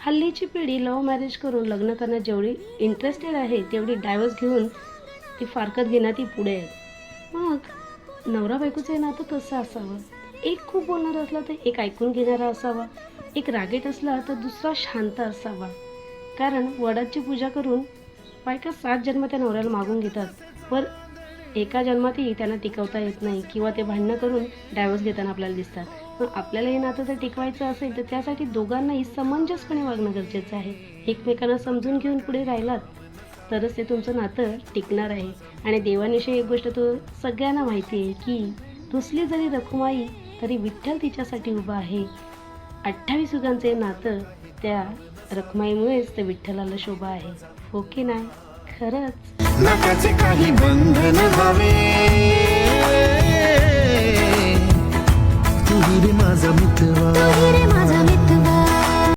हल्लीची पिढी love marriage करून लग्न करण्यात जेवढी इंटरेस्टेड आहे तेवढी डायव्हर्स घेऊन ती फारकत घेण्यात ती पुढे आहे. मग नवरा बायकोचं नातं कसं असावं? एक खूप बोलणारा असला तर एक ऐकून घेणारा असावा, एक रागीट असला तर दुसरा शांत असावा. कारण वडाची पूजा करून बायका 7 जन्म त्या नवऱ्याला मागून घेतात, पण एका जन्मातही त्यांना टिकवता येत नाही किंवा ते भांडणं करून डायव्हर्स घेताना आपल्याला दिसतात. पण आपल्याला हे नातं जर टिकवायचं असेल तर त्यासाठी दोघांनाही समंजसपणे वागणं गरजेचं आहे. एकमेकांना समजून घेऊन पुढे राहिलात तरच ते तुमचं नातं टिकणार आहे. आणि देवानिशी एक गोष्ट तो सगळ्यांना माहिती आहे की रुसली जरी रखुमाई तरी विठ्ठल तिच्यासाठी उभा आहे. 28 युगांचे नातं त्या रखुमाईमुळेच ते विठ्ठलाला शोभा आहे. हो की नाही? खरंच नकाचे काही बंधन व्हावे, तू रे माझा मित्र.